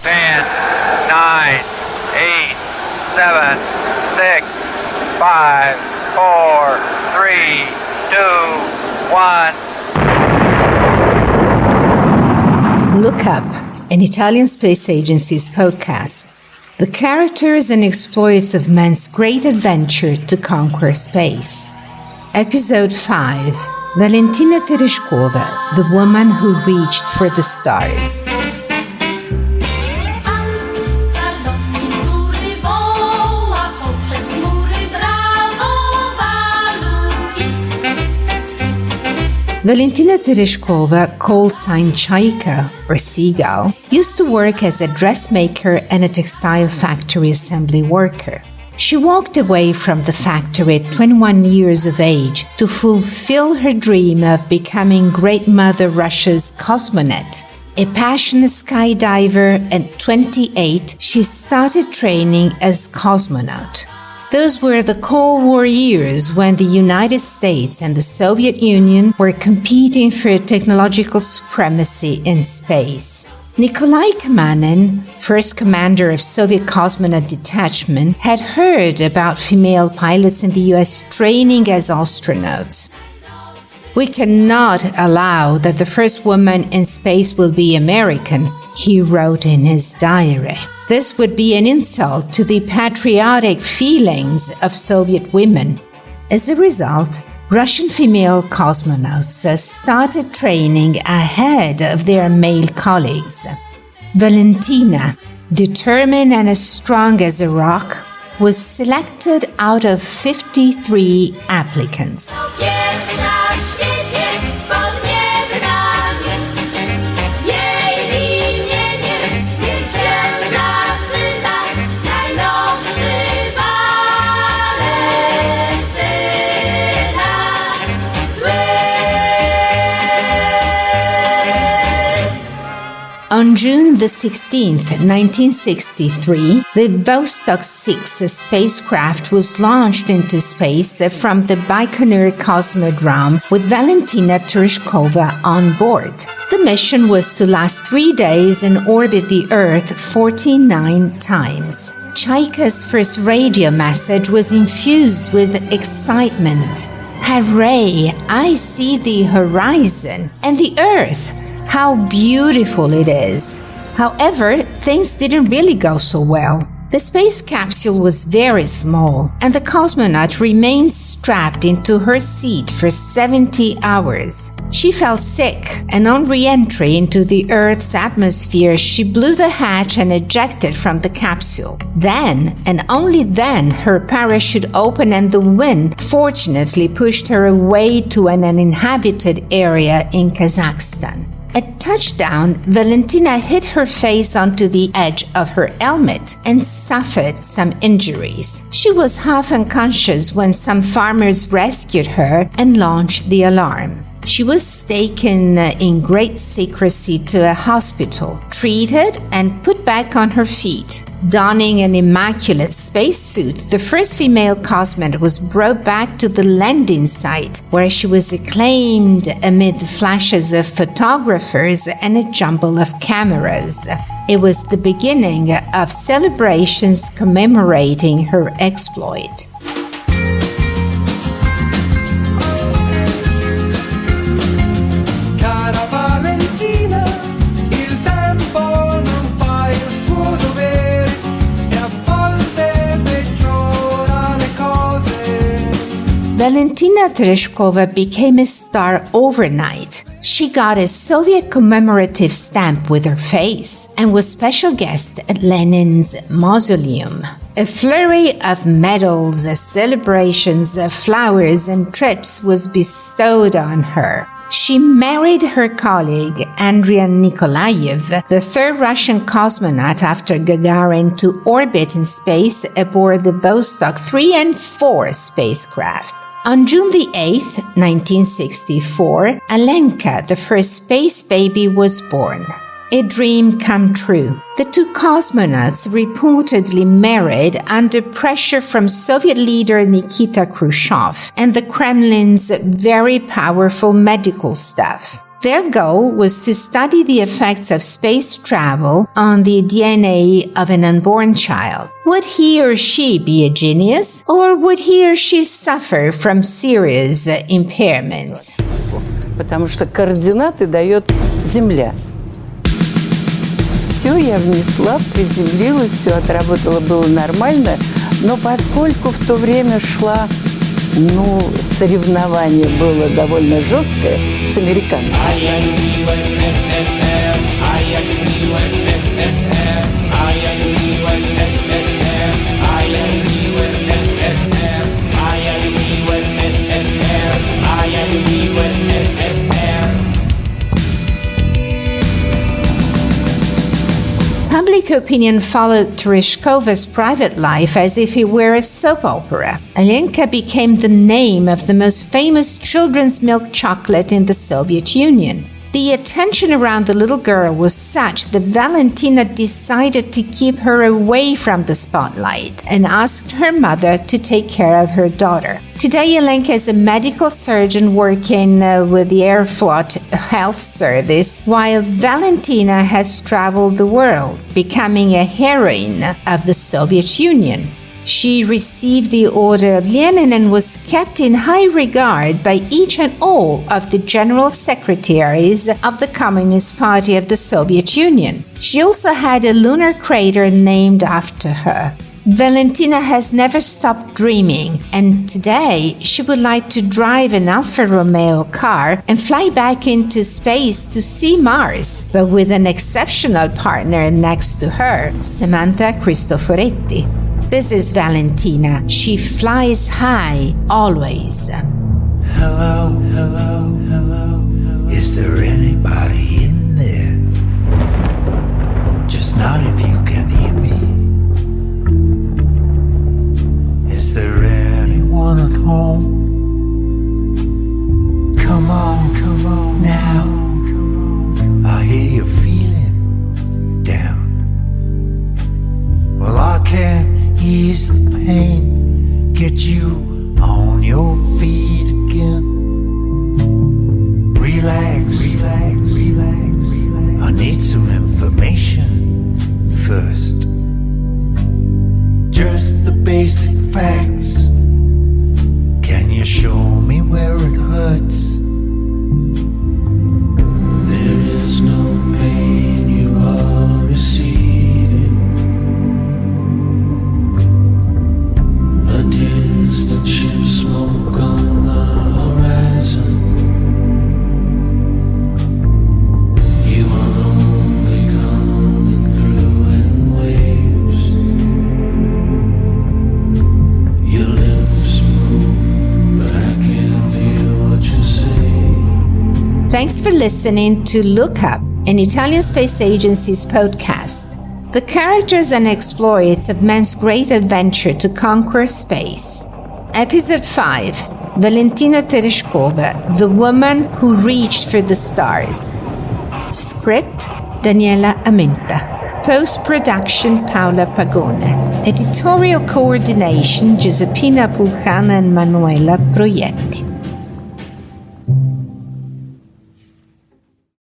10, 9, 8, 7, 6, 5, 4, 3, 2, 1. Look Up, an Italian space agency's podcast. The characters and exploits of man's great adventure to conquer space. Episode 5. Valentina Tereshkova, the woman who reached for the stars. Valentina Tereshkova, callsign Chaika, or Seagull, used to work as a dressmaker and a textile factory assembly worker. She walked away from the factory at 21 years of age to fulfill her dream of becoming Great Mother Russia's cosmonette. A passionate skydiver, at 28, she started training as cosmonaut. Those were the Cold War years when the United States and the Soviet Union were competing for technological supremacy in space. Nikolai Kamanin, first commander of Soviet cosmonaut detachment, had heard about female pilots in the US training as astronauts. "We cannot allow that the first woman in space will be American," he wrote in his diary. This would be an insult to the patriotic feelings of Soviet women. As a result, Russian female cosmonauts started training ahead of their male colleagues. Valentina, determined and as strong as a rock, was selected out of 53 applicants. On June the 16th, 1963, the Vostok 6 spacecraft was launched into space from the Baikonur Cosmodrome with Valentina Tereshkova on board. The mission was to last 3 days and orbit the Earth 49 times. Chaika's first radio message was infused with excitement. "Hooray! I see the horizon and the Earth! How beautiful it is!" However, things didn't really go so well. The space capsule was very small, and the cosmonaut remained strapped into her seat for 70 hours. She fell sick, and on re-entry into the Earth's atmosphere, she blew the hatch and ejected from the capsule. Then, and only then, her parachute opened and the wind fortunately pushed her away to an uninhabited area in Kazakhstan. At touchdown, Valentina hit her face onto the edge of her helmet and suffered some injuries. She was half unconscious when some farmers rescued her and launched the alarm. She was taken in great secrecy to a hospital, treated, and put back on her feet. Donning an immaculate spacesuit, the first female cosmonaut was brought back to the landing site, where she was acclaimed amid the flashes of photographers and a jumble of cameras. It was the beginning of celebrations commemorating her exploit. Valentina Tereshkova became a star overnight. She got a Soviet commemorative stamp with her face and was special guest at Lenin's mausoleum. A flurry of medals, celebrations, flowers, and trips was bestowed on her. She married her colleague, Andrei Nikolaev, the third Russian cosmonaut after Gagarin to orbit in space aboard the Vostok 3 and 4 spacecraft. On June the 8th, 1964, Alenka, the first space baby, was born. A dream come true. The two cosmonauts reportedly married under pressure from Soviet leader Nikita Khrushchev and the Kremlin's very powerful medical staff. Their goal was to study the effects of space travel on the DNA of an unborn child. Would he or she be a genius, or would he or she suffer from serious impairments? Потому что координаты дает Земля. Все я внесла, приземлилась, все отработала, было нормально, но поскольку в то время шла, соревнование было довольно жесткое с американцами. Public opinion followed Tereshkova's private life as if it were a soap opera. Alenka became the name of the most famous children's milk chocolate in the Soviet Union. The attention around the little girl was such that Valentina decided to keep her away from the spotlight and asked her mother to take care of her daughter. Today, Alenka is a medical surgeon working with the Airflot Health Service, while Valentina has traveled the world, becoming a heroine of the Soviet Union. She received the Order of Lenin and was kept in high regard by each and all of the general secretaries of the Communist Party of the Soviet Union. She also had a lunar crater named after her. Valentina has never stopped dreaming, and today she would like to drive an Alfa Romeo car and fly back into space to see Mars, but with an exceptional partner next to her, Samantha Cristoforetti. This is Valentina. She flies high, always. Hello, hello, hello. Is there anybody in there? Just not if you can hear me. Is there anyone at home? Come on now. I hear you feeling down. Well, I can't ease the pain, get you on your feet again. Relax, relax, relax, relax. I need some information first. Just the basic facts. Can you show me where it hurts? There is no pain you are receiving. Distant ship smoke on the horizon. You are only coming through in waves. Your lips move, but I can't hear what you say. Thanks for listening to Look Up, an Italian space agency's podcast. The characters and exploits of man's great adventure to conquer space. Episode 5, Valentina Tereshkova, the woman who reached for the stars. Script, Daniela Amenta. Post-production, Paola Pagone. Editorial coordination, Giuseppina, Pulcrano and Manuela, Proietti.